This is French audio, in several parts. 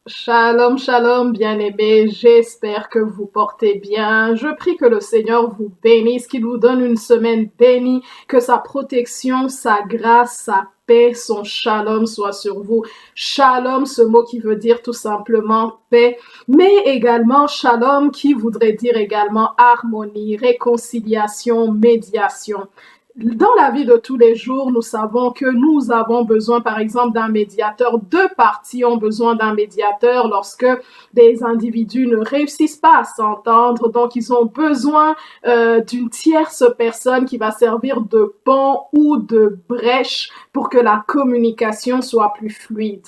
Shalom, shalom, bien-aimés. J'espère que vous portez bien. Je prie que le Seigneur vous bénisse, qu'il vous donne une semaine bénie, que sa protection, sa grâce, sa paix, son shalom soit sur vous. Shalom, ce mot qui veut dire tout simplement paix, mais également shalom qui voudrait dire également harmonie, réconciliation, médiation. Dans la vie de tous les jours, nous savons que nous avons besoin, par exemple, d'un médiateur. Deux parties ont besoin d'un médiateur lorsque des individus ne réussissent pas à s'entendre. Donc, ils ont besoin d'une tierce personne qui va servir de pont ou de brèche pour que la communication soit plus fluide.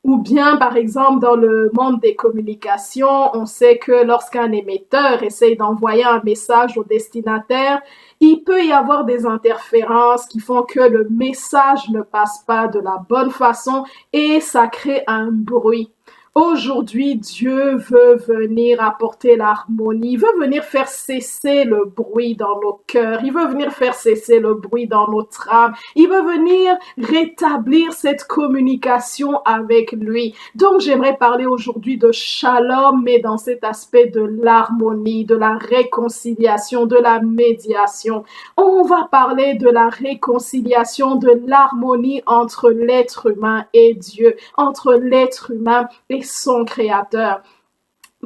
Ou bien, par exemple, dans le monde des communications, on sait que lorsqu'un émetteur essaye d'envoyer un message au destinataire, il peut y avoir des interférences qui font que le message ne passe pas de la bonne façon et ça crée un bruit. Aujourd'hui, Dieu veut venir apporter l'harmonie, il veut venir faire cesser le bruit dans nos cœurs, il veut venir faire cesser le bruit dans notre âme, il veut venir rétablir cette communication avec lui. Donc, j'aimerais parler aujourd'hui de shalom, mais dans cet aspect de l'harmonie, de la réconciliation, de la médiation. On va parler de la réconciliation, de l'harmonie entre l'être humain et Dieu, entre l'être humain et son créateur.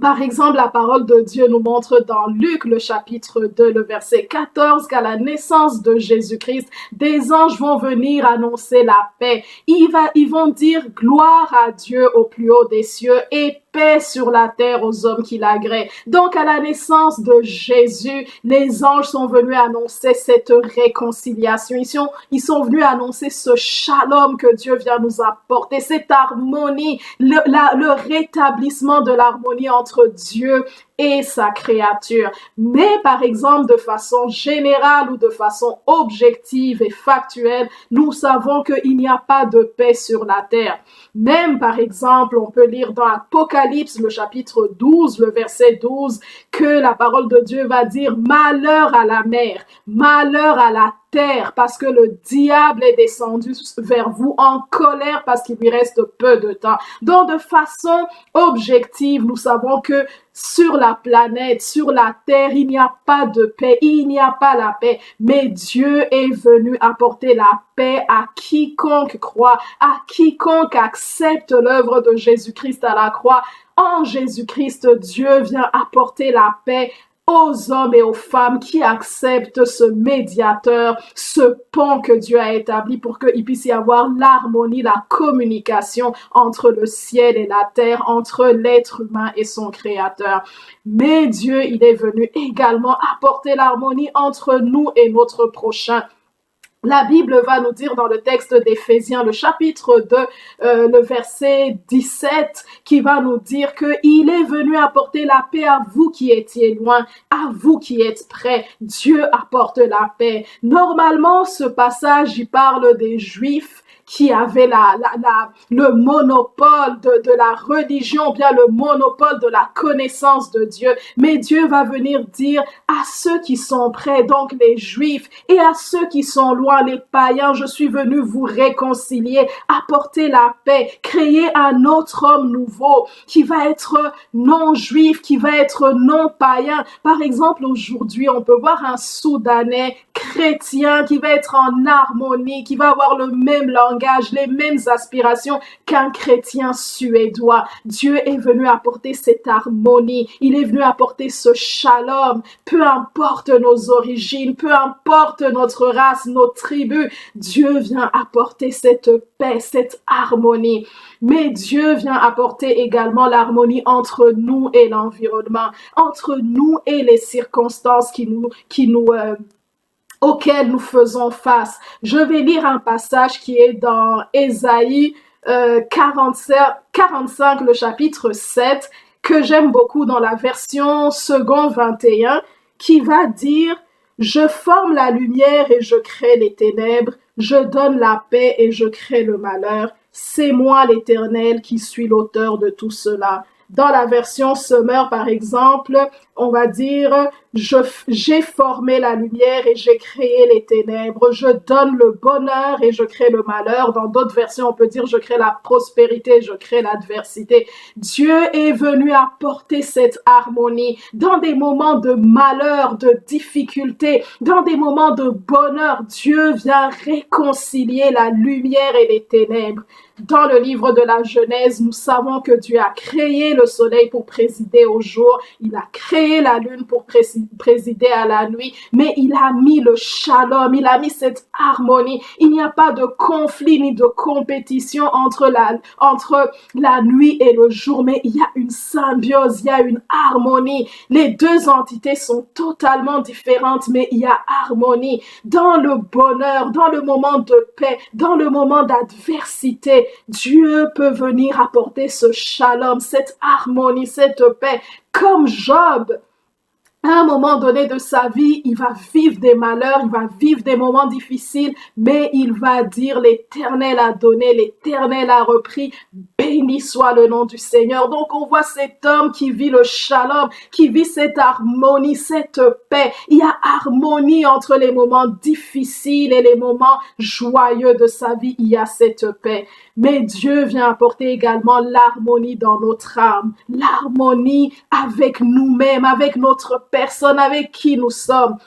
Par exemple, la parole de Dieu nous montre dans Luc, le chapitre 2, le verset 14, qu'à la naissance de Jésus-Christ, des anges vont venir annoncer la paix. Ils vont dire gloire à Dieu au plus haut des cieux et paix sur la terre aux hommes qui l'agréent. Donc, à la naissance de Jésus, les anges sont venus annoncer cette réconciliation. Ils sont venus annoncer ce shalom que Dieu vient nous apporter, cette harmonie, le rétablissement de l'harmonie entre Dieu et sa créature. Mais par exemple, de façon générale ou de façon objective et factuelle, nous savons qu'il n'y a pas de paix sur la terre. Même par exemple, on peut lire dans Apocalypse, le chapitre 12, le verset 12, que la parole de Dieu va dire malheur à la mer, malheur à la terre, parce que le diable est descendu vers vous en colère parce qu'il lui reste peu de temps. Donc, de façon objective, nous savons que sur la planète, sur la terre, il n'y a pas de paix, il n'y a pas la paix, mais Dieu est venu apporter la paix à quiconque croit, à quiconque accepte l'œuvre de Jésus-Christ à la croix. En Jésus-Christ, Dieu vient apporter la paix aux hommes et aux femmes qui acceptent ce médiateur, ce pont que Dieu a établi pour qu'il puisse y avoir l'harmonie, la communication entre le ciel et la terre, entre l'être humain et son créateur. Mais Dieu, il est venu également apporter l'harmonie entre nous et notre prochain. La Bible va nous dire dans le texte d'Éphésiens, le chapitre 2, le verset 17, qui va nous dire qu'il est venu apporter la paix à vous qui étiez loin, à vous qui êtes près. Dieu apporte la paix. Normalement, ce passage, il parle des Juifs qui avaient le monopole de la religion, bien le monopole de la connaissance de Dieu. Mais Dieu va venir dire à ceux qui sont près, donc les Juifs, et à ceux qui sont loin, les païens, je suis venu vous réconcilier, apporter la paix, créer un autre homme nouveau qui va être non-juif, qui va être non-païen. Par exemple, aujourd'hui, on peut voir un Soudanais chrétien qui va être en harmonie, qui va avoir le même langage, les mêmes aspirations qu'un chrétien suédois. Dieu est venu apporter cette harmonie. Il est venu apporter ce shalom. Peu importe nos origines, peu importe notre race, nos tribus, Dieu vient apporter cette paix, cette harmonie. Mais Dieu vient apporter également l'harmonie entre nous et l'environnement, entre nous et les circonstances auxquelles nous faisons face. Je vais lire un passage qui est dans Ésaïe 45, le chapitre 7, que j'aime beaucoup dans la version second 21, qui va dire « Je forme la lumière et je crée les ténèbres, je donne la paix et je crée le malheur. C'est moi l'Éternel qui suis l'auteur de tout cela. Dans la version Summer, par exemple, on va dire, j'ai formé la lumière et j'ai créé les ténèbres. Je donne le bonheur et je crée le malheur. Dans d'autres versions, on peut dire, je crée la prospérité, je crée l'adversité. Dieu est venu apporter cette harmonie dans des moments de malheur, de difficulté, dans des moments de bonheur. Dieu vient réconcilier la lumière et les ténèbres. Dans le livre de la Genèse, nous savons que Dieu a créé le soleil pour présider au jour, il a créé la lune pour présider à la nuit, mais il a mis le shalom, il a mis cette harmonie. Il n'y a pas de conflit ni de compétition entre la nuit et le jour, mais il y a une symbiose, il y a une harmonie. Les deux entités sont totalement différentes, mais il y a harmonie. Dans le bonheur, dans le moment de paix, dans le moment d'adversité, Dieu peut venir apporter ce shalom, cette harmonie, cette paix. Comme Job, à un moment donné de sa vie, il va vivre des malheurs, il va vivre des moments difficiles, mais il va dire l'Éternel a donné, l'Éternel a repris, béni soit le nom du Seigneur. Donc on voit cet homme qui vit le shalom, qui vit cette harmonie, cette paix. Il y a harmonie entre les moments difficiles et les moments joyeux de sa vie, il y a cette paix. Mais Dieu vient apporter également l'harmonie dans notre âme, l'harmonie avec nous-mêmes, avec notre personne, avec qui nous sommes.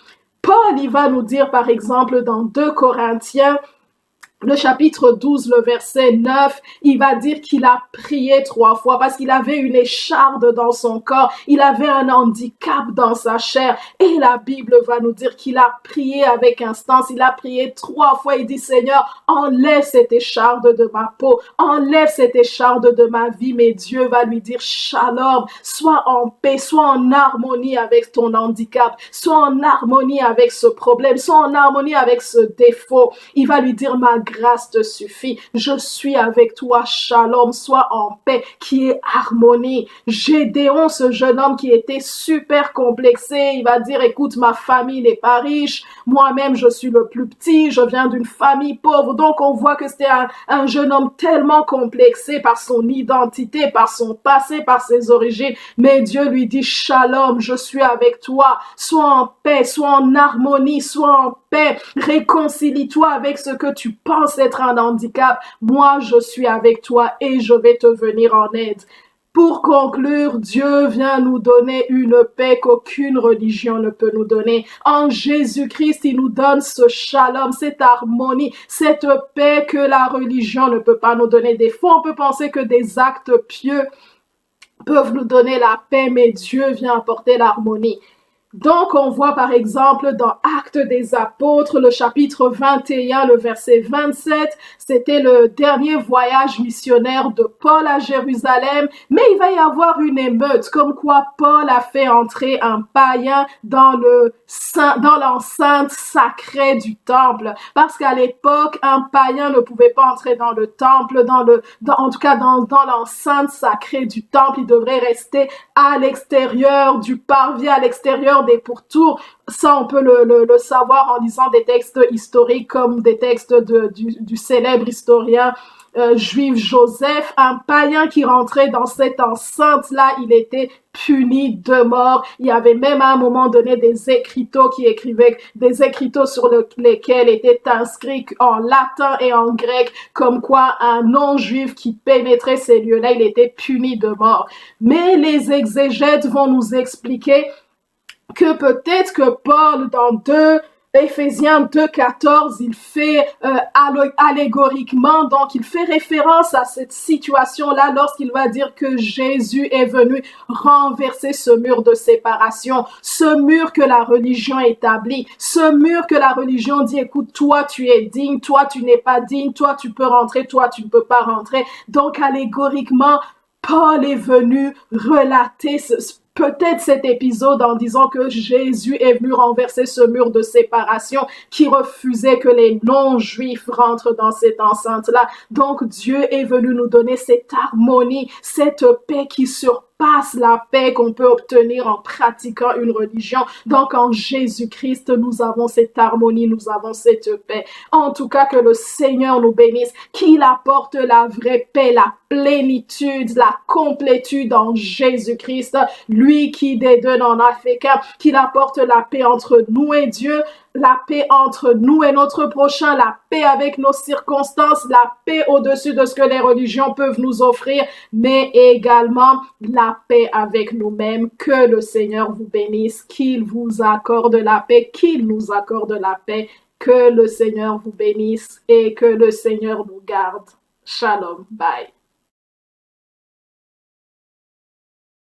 Paul, il va nous dire par exemple dans 2 Corinthiens, le chapitre 12, le verset 9, il va dire qu'il a prié 3 fois parce qu'il avait une écharde dans son corps, il avait un handicap dans sa chair. Et la Bible va nous dire qu'il a prié avec instance, il a prié 3 fois. Il dit, Seigneur, enlève cette écharde de ma peau, enlève cette écharde de ma vie. Mais Dieu va lui dire, Shalom, sois en paix, sois en harmonie avec ton handicap, sois en harmonie avec ce problème, sois en harmonie avec ce défaut. Il va lui dire, ma grâce te suffit. Je suis avec toi, shalom, sois en paix, qui est harmonie. Gédéon, ce jeune homme qui était super complexé, il va dire, écoute, ma famille n'est pas riche, moi-même je suis le plus petit, je viens d'une famille pauvre. Donc on voit que c'était un jeune homme tellement complexé par son identité, par son passé, par ses origines. Mais Dieu lui dit, shalom, je suis avec toi, sois en paix, sois en harmonie, sois en paix, réconcilie-toi avec ce que tu penses être un handicap. Moi, je suis avec toi et je vais te venir en aide. Pour conclure, Dieu vient nous donner une paix qu'aucune religion ne peut nous donner. En Jésus-Christ, il nous donne ce shalom, cette harmonie, cette paix que la religion ne peut pas nous donner. Des fois, on peut penser que des actes pieux peuvent nous donner la paix, mais Dieu vient apporter l'harmonie. Donc, on voit par exemple dans Actes des Apôtres, le chapitre 21, le verset 27, c'était le dernier voyage missionnaire de Paul à Jérusalem, mais il va y avoir une émeute, comme quoi Paul a fait entrer un païen dans l'enceinte sacrée du temple, parce qu'à l'époque, un païen ne pouvait pas entrer dans le temple, en tout cas dans l'enceinte sacrée du temple, il devrait rester à l'extérieur du parvis, à l'extérieur des pourtours. Ça, on peut le savoir en lisant des textes historiques comme des textes du célèbre historien juif Joseph. Un païen qui rentrait dans cette enceinte-là, il était puni de mort. Il y avait même à un moment donné des écriteaux qui écrivaient, des écriteaux sur lesquels étaient inscrits en latin et en grec, comme quoi un non-juif qui pénétrait ces lieux-là, il était puni de mort. Mais les exégètes vont nous expliquer que peut-être que Paul, dans Éphésiens 2,14, il fait allégoriquement, donc il fait référence à cette situation-là lorsqu'il va dire que Jésus est venu renverser ce mur de séparation, ce mur que la religion établit, ce mur que la religion dit, écoute, toi tu es digne, toi tu n'es pas digne, toi tu peux rentrer, toi tu ne peux pas rentrer. Donc allégoriquement, Paul est venu relater peut-être cet épisode en disant que Jésus est venu renverser ce mur de séparation qui refusait que les non-juifs rentrent dans cette enceinte-là. Donc Dieu est venu nous donner cette harmonie, cette paix qui surpasse dépasse la paix qu'on peut obtenir en pratiquant une religion. Donc en Jésus-Christ, nous avons cette harmonie, nous avons cette paix. En tout cas, que le Seigneur nous bénisse, qu'il apporte la vraie paix, la plénitude, la complétude en Jésus-Christ, lui qui des deux n'en a fait qu'un, qu'il apporte la paix entre nous et Dieu, la paix entre nous et notre prochain, la paix avec nos circonstances, la paix au-dessus de ce que les religions peuvent nous offrir, mais également la paix avec nous-mêmes. Que le Seigneur vous bénisse, qu'il vous accorde la paix, qu'il nous accorde la paix, que le Seigneur vous bénisse et que le Seigneur nous garde. Shalom, bye.